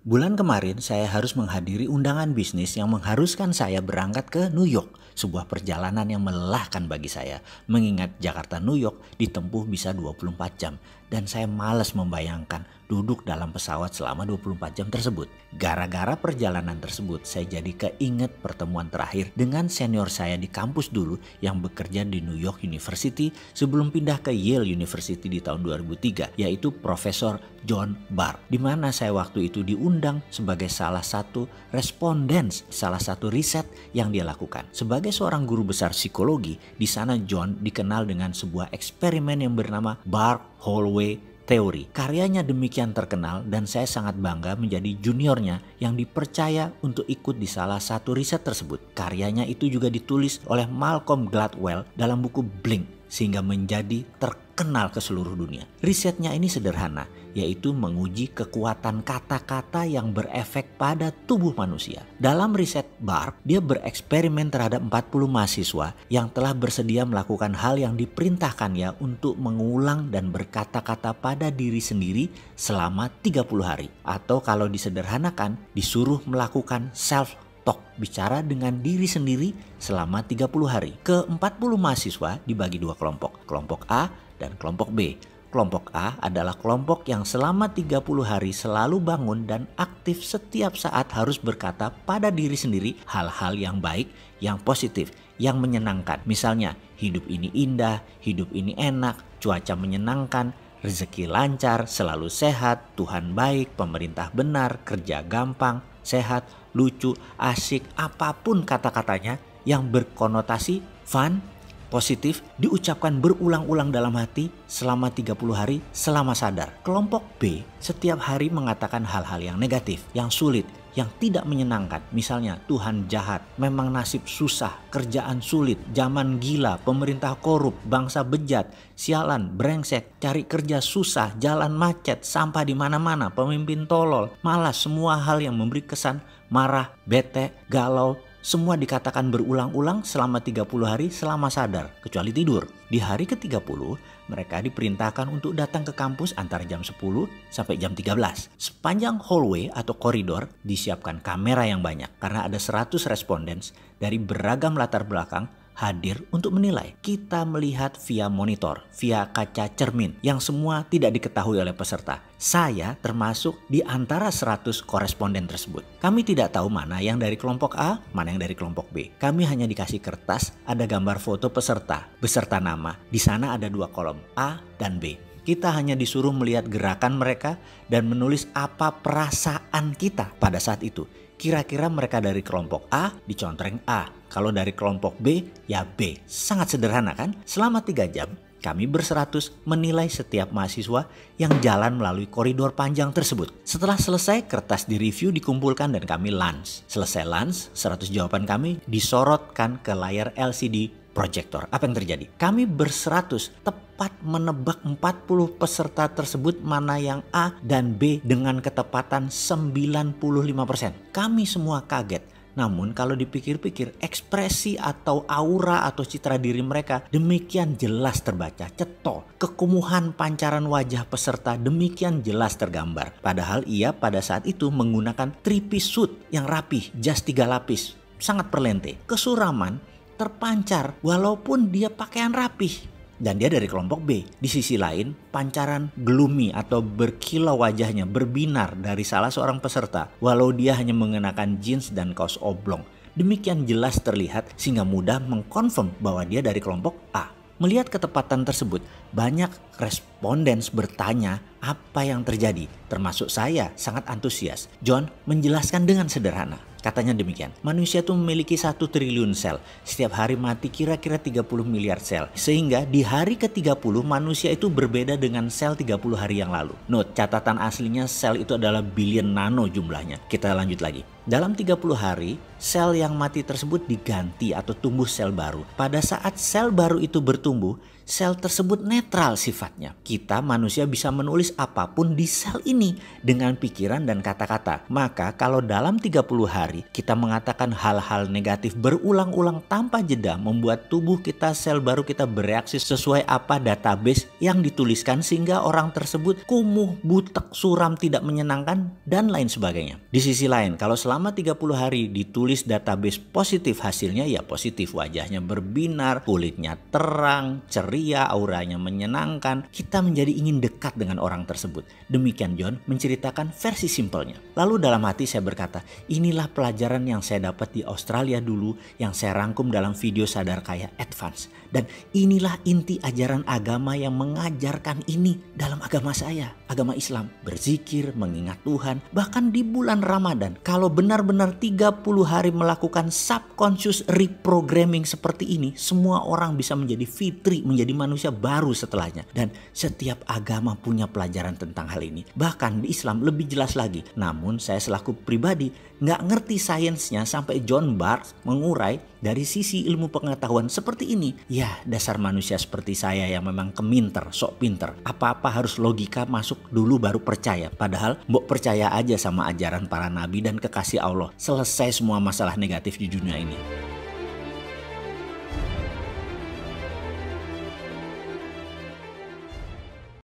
Bulan kemarin saya harus menghadiri undangan bisnis yang mengharuskan saya berangkat ke New York. Sebuah perjalanan yang melelahkan bagi saya. Mengingat Jakarta New York ditempuh bisa 24 jam. Dan saya malas membayangkan duduk dalam pesawat selama 24 jam tersebut. Gara-gara perjalanan tersebut saya jadi keinget pertemuan terakhir dengan senior saya di kampus dulu yang bekerja di New York University sebelum pindah ke Yale University di tahun 2003, yaitu Profesor John Barr. Di mana saya waktu itu diundang sebagai salah satu responden, salah satu riset yang dia lakukan. Sebagai seorang guru besar psikologi, di sana John dikenal dengan sebuah eksperimen yang bernama Barr-Holloway Teori. Karyanya demikian terkenal dan saya sangat bangga menjadi juniornya yang dipercaya untuk ikut di salah satu riset tersebut. Karyanya itu juga ditulis oleh Malcolm Gladwell dalam buku Blink sehingga menjadi terkenal ke seluruh dunia. Risetnya ini sederhana, yaitu menguji kekuatan kata-kata yang berefek pada tubuh manusia. Dalam riset Barr, dia bereksperimen terhadap 40 mahasiswa yang telah bersedia melakukan hal yang diperintahkannya untuk mengulang dan berkata-kata pada diri sendiri selama 30 hari. Atau kalau disederhanakan, disuruh melakukan self talk, bicara dengan diri sendiri selama 30 hari. Ke-40 mahasiswa dibagi dua kelompok, kelompok A dan kelompok B. Kelompok A adalah kelompok yang selama 30 hari selalu bangun dan aktif setiap saat harus berkata pada diri sendiri hal-hal yang baik, yang positif, yang menyenangkan. Misalnya, hidup ini indah, hidup ini enak, cuaca menyenangkan, rezeki lancar, selalu sehat, Tuhan baik, pemerintah benar, kerja gampang, sehat, lucu, asik, apapun kata-katanya yang berkonotasi fun, positif, diucapkan berulang-ulang dalam hati selama 30 hari selama sadar. Kelompok B setiap hari mengatakan hal-hal yang negatif, yang sulit, yang tidak menyenangkan. Misalnya, Tuhan jahat, memang nasib susah, kerjaan sulit, zaman gila, pemerintah korup, bangsa bejat, sialan, brengsek, cari kerja susah, jalan macet, sampah di mana-mana, pemimpin tolol, malas, semua hal yang memberi kesan marah, bete, galau, semua dikatakan berulang-ulang selama 30 hari selama sadar, kecuali tidur. Di hari ke-30, mereka diperintahkan untuk datang ke kampus antara jam 10 sampai jam 13. Sepanjang hallway atau koridor disiapkan kamera yang banyak karena ada 100 responden dari beragam latar belakang hadir untuk menilai. Kita melihat via monitor, via kaca cermin yang semua tidak diketahui oleh peserta. Saya termasuk di antara 100 koresponden tersebut. Kami tidak tahu mana yang dari kelompok A, mana yang dari kelompok B. Kami hanya dikasih kertas, ada gambar foto peserta, beserta nama. Di sana ada dua kolom, A dan B. Kita hanya disuruh melihat gerakan mereka dan menulis apa perasaan kita pada saat itu. Kira-kira mereka dari kelompok A dicontreng A. Kalau dari kelompok B ya B. Sangat sederhana kan? Selama 3 jam kami berseratus menilai setiap mahasiswa yang jalan melalui koridor panjang tersebut. Setelah selesai, kertas direview, dikumpulkan dan kami lunch. Selesai lunch, 100 jawaban kami disorotkan ke layar LCD proyektor. Apa yang terjadi? Kami berseratus tepat menebak 40 peserta tersebut mana yang A dan B dengan ketepatan 95%. Kami semua kaget. Namun kalau dipikir-pikir, ekspresi atau aura atau citra diri mereka demikian jelas terbaca, ceto. Kekumuhan pancaran wajah peserta demikian jelas tergambar. Padahal ia pada saat itu menggunakan 3-piece suit yang rapih, jas 3 lapis, sangat perlente. Kesuraman terpancar walaupun dia pakaian rapih. Dan dia dari kelompok B. Di sisi lain, pancaran gloomy atau berkilau wajahnya berbinar dari salah seorang peserta walau dia hanya mengenakan jeans dan kaos oblong. Demikian jelas terlihat sehingga mudah mengkonfirm bahwa dia dari kelompok A. Melihat ketepatan tersebut, banyak responden bertanya apa yang terjadi. Termasuk saya sangat antusias. John menjelaskan dengan sederhana. Katanya demikian, manusia itu memiliki 1 triliun sel. Setiap hari mati kira-kira 30 miliar sel. Sehingga di hari ke-30 manusia itu berbeda dengan sel 30 hari yang lalu. Note, catatan aslinya sel itu adalah billion nano jumlahnya. Kita lanjut lagi. Dalam 30 hari, sel yang mati tersebut diganti atau tumbuh sel baru. Pada saat sel baru itu bertumbuh, Sel tersebut netral sifatnya. Kita manusia bisa menulis apapun di sel ini dengan pikiran dan kata-kata. Maka kalau dalam 30 hari kita mengatakan hal-hal negatif berulang-ulang tanpa jeda, membuat tubuh kita, sel baru kita bereaksi sesuai apa database yang dituliskan, sehingga orang tersebut kumuh, butek, suram, tidak menyenangkan, dan lain sebagainya. Di sisi lain, kalau selama 30 hari ditulis database positif, hasilnya ya positif, wajahnya berbinar, kulitnya terang, ceria, auranya menyenangkan, kita menjadi ingin dekat dengan orang tersebut. Demikian John menceritakan versi simpelnya. Lalu dalam hati saya berkata, inilah pelajaran yang saya dapat di Australia dulu, yang saya rangkum dalam video Sadar Kaya Advance. Dan inilah inti ajaran agama yang mengajarkan ini dalam agama saya, agama Islam. Berzikir, mengingat Tuhan, bahkan di bulan Ramadan. Kalau benar-benar 30 hari melakukan subconscious reprogramming seperti ini, semua orang bisa menjadi fitri, menjadi manusia baru setelahnya. Dan setiap agama punya pelajaran tentang hal ini. Bahkan di Islam lebih jelas lagi. Namun saya selaku pribadi nggak ngerti sainsnya sampai John Barth mengurai dari sisi ilmu pengetahuan seperti ini. Ya, dasar manusia seperti saya yang memang keminter, sok pinter. Apa-apa harus logika masuk dulu baru percaya. Padahal mbok percaya aja sama ajaran para nabi dan kekasih Allah. Selesai semua masalah negatif di dunia ini.